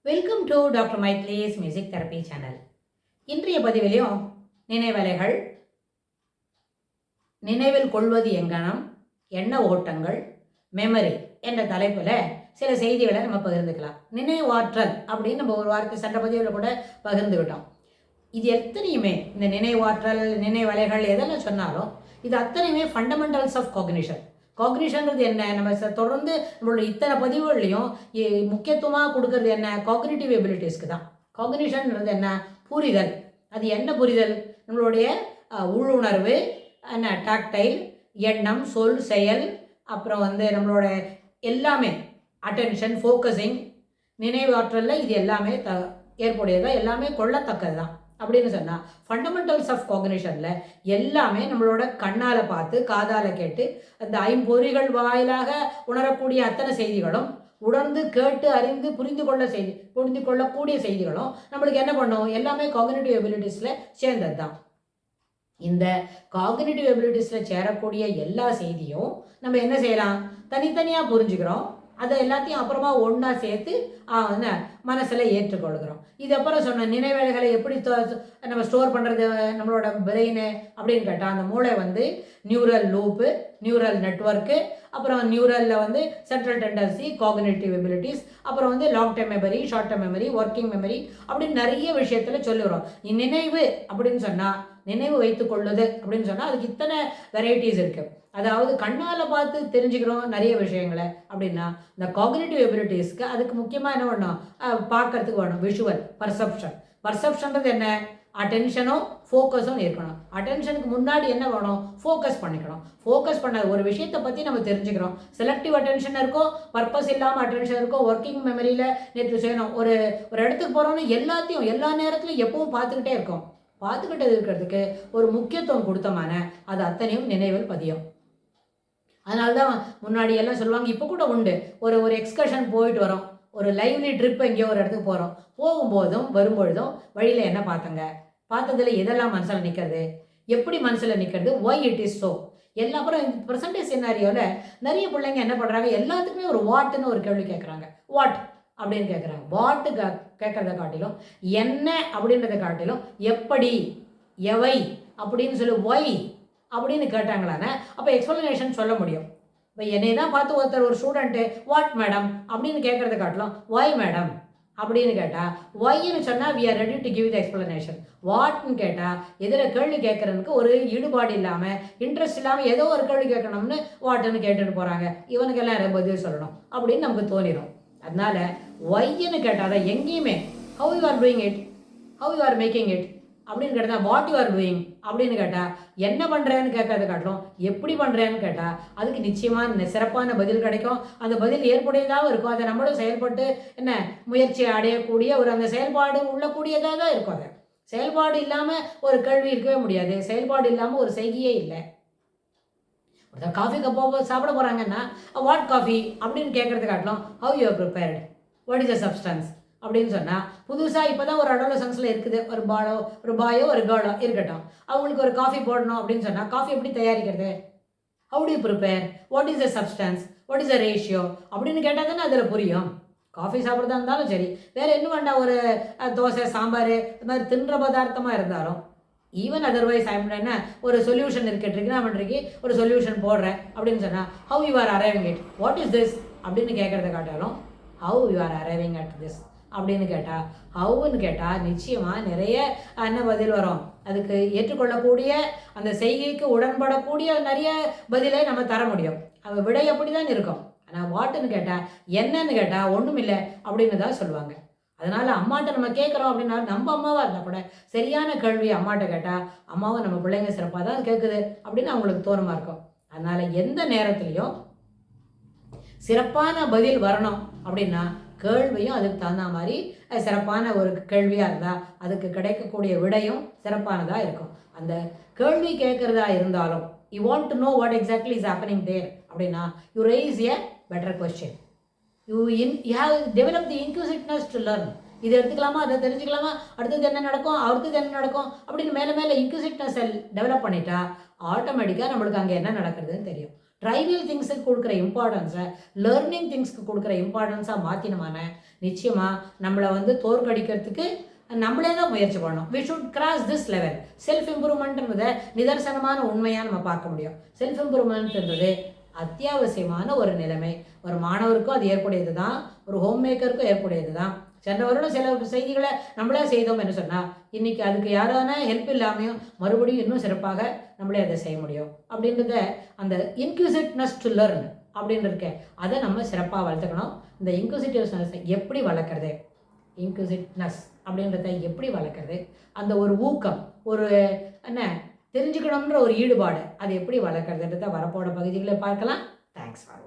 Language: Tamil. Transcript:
Welcome to doctor Mythili's music therapy channel. இன்றைய பதிவிலையும் நினைவலைகள், நினைவில் கொள்வது எங்கனம், எண்ண ஓட்டங்கள், மெமரி என்ற தலைப்பில் சில செய்திகளை நம்ம பகிர்ந்துக்கலாம். நினைவாற்றல் அப்படின்னு நம்ம ஒரு வாரத்தை சட்ட பதிவில் கூட பகிர்ந்துக்கிட்டோம். இது எத்தனையுமே இந்த நினைவாற்றல், நினைவலைகள் எதெல்லாம் சொன்னாலும் இது அத்தனையுமே ஃபண்டமெண்டல்ஸ் ஆஃப் காக்னிஷன். காக்னிஷன்றது என்ன? நம்ம தொடர்ந்து நம்மளோட இத்தனை பதிவுகள்லையும் முக்கியத்துவமாக கொடுக்கறது என்ன? காக்னிட்டிவ் எபிலிட்டிஸ்க்கு தான். காக்னிஷன்றது என்ன? புரிதல். அது என்ன புரிதல்? நம்மளுடைய உள்ளுணர்வு, என்ன டாக்டைல், எண்ணம், சொல், செயல், அப்புறம் நம்மளோட எல்லாமே அட்டென்ஷன், ஃபோக்கஸிங், நினைவாற்றலில் இது எல்லாமே ஏற்புடையதாக, எல்லாமே கொள்ளத்தக்கது தான் அப்படின்னு சொன்னால் ஃபண்டமெண்டல்ஸ் ஆஃப் காக்னிஷனில் எல்லாமே நம்மளோட கண்ணால் பார்த்து, காதால் கேட்டு, அந்த ஐம்பொறிகள் வாயிலாக உணரக்கூடிய அத்தனை செய்திகளும், உணர்ந்து கேட்டு அறிந்து புரிந்து கொள்ளக்கூடிய செய்திகளும் நம்மளுக்கு என்ன பண்ணும்? எல்லாமே காக்னிட்டிவ் எபிலிட்டிஸில் சேர்ந்தது தான். இந்த காக்னிட்டிவ் எபிலிட்டிஸில் சேரக்கூடிய எல்லா செய்தியும் நம்ம என்ன செய்யலாம்? தனித்தனியாக புரிஞ்சுக்கிறோம். அதை எல்லாத்தையும் அப்புறமா ஒன்றா சேர்த்து மனசில் ஏற்றுக்கொள்கிறோம். இது அப்புறம் சொன்ன நினைவுகளை எப்படி நம்ம ஸ்டோர் பண்ணுறது நம்மளோட பிரெயின் அப்படின்னு கேட்டால், அந்த மூளை நியூரல் லூப்பு, நியூரல் நெட்வொர்க்கு, அப்புறம் நியூரலில் சென்ட்ரல் டெண்டன்சி, காக்னிட்டிவ் எபிலிட்டிஸ், அப்புறம் long time memory, short time memory, working memory அப்படின்னு நிறைய விஷயத்தில் சொல்லுகிறோம். நினைவு அப்படின்னு சொன்னால், நினைவு வைத்துக் கொள்ளுது அப்படின்னு சொன்னால் அதுக்கு இத்தனை வெரைட்டிஸ் இருக்குது. அதாவது கண்ணால் பார்த்து தெரிஞ்சுக்கிறோம் நிறைய விஷயங்களை அப்படின்னா, இந்த காக்னிட்டிவ் எபிலிட்டிஸ்க்கு அதுக்கு முக்கியமாக என்ன பண்ணணும்? பார்க்கறதுக்கு வேணும் விஷுவல் பர்செப்ஷன். பர்செப்ஷன்றது என்ன? அட்டென்ஷனும் ஃபோக்கஸும் இருக்கணும். அட்டென்ஷனுக்கு முன்னாடி என்ன வேணும்? ஃபோக்கஸ் பண்ணிக்கணும். ஃபோக்கஸ் பண்ண ஒரு விஷயத்தை பற்றி நம்ம தெரிஞ்சுக்கிறோம். செலக்டிவ் அட்டென்ஷன் இருக்கும், பர்பஸ் இல்லாமல் அட்டென்ஷன் இருக்கும். ஒர்க்கிங் மெமரியில் நேற்று செய்யணும். ஒரு இடத்துக்கு போகிறோன்னு எல்லாத்தையும் எல்லா நேரத்துலையும் எப்பவும் பார்த்துக்கிட்டே இருக்கோம். பார்த்துக்கிட்டே இருக்கிறதுக்கு ஒரு முக்கியத்துவம் கொடுத்தமான அது அத்தனையும் நினைவில் பதியும். அதனால தான் முன்னாடி எல்லாம் சொல்லுவாங்க, இப்போ கூட உண்டு, ஒரு எக்ஸ்கர்ஷன் போயிட்டு வரோம், ஒரு லைவ்லி ட்ரிப் எங்கேயோ ஒரு இடத்துக்கு போகிறோம். போகும்போதும் வரும்பொழுதும் வழியில் என்ன பார்த்ததில் எதெல்லாம் மனசில் நிற்கிறது, எப்படி மனசில் நிற்கிறது, ஒய் இட் இஸ் ஸோ எல்லாம். அப்புறம் இந்த ப்ரெசன்டேஜ் சினாரியோவில் நிறைய பிள்ளைங்க என்ன பண்ணுறாங்க? எல்லாத்துக்குமே ஒரு வாட்டுன்னு ஒரு கேள்வி கேட்குறாங்க. வாட் அப்படின்னு கேட்குறாங்க. வாட்டு கேட்குறத காட்டிலும், என்ன அப்படின்றத காட்டிலும், எப்படி, எவை அப்படின்னு சொல்லி ஒய் அப்படின்னு கேட்டாங்களானே அப்போ எக்ஸ்ப்ளனேஷன் சொல்ல முடியும். இப்போ என்னை தான் பார்த்து ஒரு ஸ்டூடெண்ட்டு வாட் மேடம் அப்படின்னு கேட்குறத காட்டிலும் ஒய் மேடம் அப்படின்னு கேட்டால், ஒய்ன்னு சொன்னால் we are ready to give the explanation. வாட்னு கேட்டால் எதில் கேள்வி கேட்குறதுக்கு ஒரு ஈடுபாடு இல்லாமல், இன்ட்ரெஸ்ட் இல்லாமல் ஏதோ ஒரு கேள்வி கேட்கணும்னு வாட்டுன்னு கேட்டுட்டு போகிறாங்க, இவனுக்கெல்லாம் பதில் சொல்லணும் அப்படின்னு நமக்கு தோணிடும். அதனால ஒய்ன்னு கேட்டால் தான் எங்கேயுமே how you are doing it, how you are making it அப்படின்னு கேட்டால், வாட் யூ ஆர் டூயிங் அப்படின்னு கேட்டால், என்ன பண்ணுறேன்னு கேட்கறத காட்டிலும் எப்படி பண்ணுறேன்னு கேட்டால் அதுக்கு நிச்சயமாக சிறப்பான பதில் கிடைக்கும். அந்த பதில் ஏற்புடையதாகவும் இருக்கும். அதை நம்மளும் செயல்பட்டு முயற்சியை அடையக்கூடிய ஒரு அந்த செயல்பாடு உள்ளக்கூடியதாக தான் இருக்கும். அது செயல்பாடு இல்லாமல் ஒரு கேள்வி இருக்கவே முடியாது. செயல்பாடு இல்லாமல் ஒரு செய்தியே இல்லை. ஒருத்தர் காஃபி கப்போ சாப்பிட போகிறாங்கன்னா வாட் காஃபி அப்படின்னு கேட்குறது காட்டிலும் how you are prepared, what is the substance அப்படின்னு சொன்னால், புதுசாக இப்போ தான் ஒரு அடோலசன்ஸில் இருக்குது, ஒரு பாயோ ஒரு கேர்ளோ இருக்கட்டும், அவங்களுக்கு ஒரு காஃபி போடணும் அப்படின்னு சொன்னால் காஃபி எப்படி தயாரிக்கிறது, how to you prepare, what is the substance, what is the ratio அப்படின்னு கேட்டால் தானே அதில் புரியும். காஃபி சாப்பிட்றதா இருந்தாலும் சரி, வேறு என்ன வேண்டாம், ஒரு தோசை, சாம்பார், இது மாதிரி தின்ற பதார்த்தமாக இருந்தாலும், ஈவன் அதர்வைஸ் என்ன ஒரு சொல்யூஷன் ட்ரிக்னாமெட்ரிக்கு ஒரு சொல்யூஷன் போடுறேன் அப்படின்னு சொன்னால் how you are arriving it, what is this அப்படின்னு கேட்குறத காட்டாலும் how you are arriving at this அப்படின்னு கேட்டால், ஹவுன்னு கேட்டால் நிச்சயமாக நிறைய என்ன பதில் வரும். அதுக்கு ஏற்றுக்கொள்ளக்கூடிய, அந்த செய்கைக்கு உடன்படக்கூடிய நிறைய பதிலை நம்ம தர முடியும். அவள் விடை அப்படி தான் இருக்கும். ஆனால் வாட்டுன்னு கேட்டால், என்னன்னு கேட்டால் ஒன்றும் இல்லை அப்படின்னு தான் சொல்லுவாங்க. அதனால் அம்மாட்ட நம்ம கேட்குறோம் அப்படின்னா, நம்ம அம்மாவாக இருந்தால் கூட சரியான கேள்வி அம்மாட்ட கேட்டால், அம்மாவும் நம்ம பிள்ளைங்க சிறப்பாக தான் கேட்குது அப்படின்னு அவங்களுக்கு தோணுமா இருக்கும். அதனால் எந்த நேரத்துலையும் சிறப்பான பதில் வரணும் அப்படின்னா கேள்வியும் அதுக்கு தகுந்த மாதிரி சிறப்பான ஒரு கேள்வியாக இருந்தால் அதுக்கு கிடைக்கக்கூடிய விடையும் சிறப்பானதாக இருக்கும். அந்த கேள்வி கேட்குறதா இருந்தாலும், you want to know what exactly is happening there அப்படின்னா, you rise a better question. You have develop the inquisitiveness to learn. இது எடுத்துக்கலாமா, அதை தெரிஞ்சுக்கலாமா, அடுத்தது என்ன நடக்கும், அடுத்தது என்ன நடக்கும் அப்படின்னு மேலே இன்க்யூசிவ்னஸை டெவலப் பண்ணிட்டா ஆட்டோமேட்டிக்காக நம்மளுக்கு அங்கே என்ன நடக்கிறதுன்னு தெரியும். ட்ரைவியல் திங்ஸுக்கு கொடுக்குற இம்பார்ட்டன்ஸை லேர்னிங் திங்ஸ்க்கு கொடுக்குற இம்பார்ட்டன்ஸாக மாற்றினமான நிச்சயமாக நம்மளை வந்து தோற்கடிக்கிறதுக்கு நம்மளே தான் முயற்சி பண்ணணும். We should cross this level. Self இம்ப்ரூவ்மெண்ட்ன்றதை நிதர்சனமான உண்மையாக நம்ம பார்க்க முடியும். செல்ஃப் இம்ப்ரூவ்மெண்ட்ன்றது அத்தியாவசியமான ஒரு நிலைமை. ஒரு மாணவருக்கும் அது ஏற்புடையது தான், ஒரு ஹோம் மேக்கருக்கும் ஏற்புடையது தான். சென்ற வருடம் சில செய்திகளை நம்மளே செய்தோம் என்று சொன்னால் இன்றைக்கி அதுக்கு யாரான ஹெல்ப் இல்லாமையும் மறுபடியும் இன்னும் சிறப்பாக நம்மளே அதை செய்ய முடியும். அப்படின்றத அந்த இன்க்யூசிட்னஸ் டு லேர்ன் அப்படின்னு இருக்க அதை நம்ம சிறப்பாக வளர்த்துக்கணும். இந்த இன்க்யூசிட்டிவ்னஸை எப்படி வளர்க்குறது, இன்க்யூசிட்னஸ் அப்படின்றத எப்படி வளர்க்குறது, அந்த ஒரு ஊக்கம், ஒரு என்ன தெரிஞ்சுக்கணுன்ற ஒரு ஈடுபாடு, அது எப்படி வளர்க்குறதுன்றத வரப்போட பகுதிகளை பார்க்கலாம். Thanks for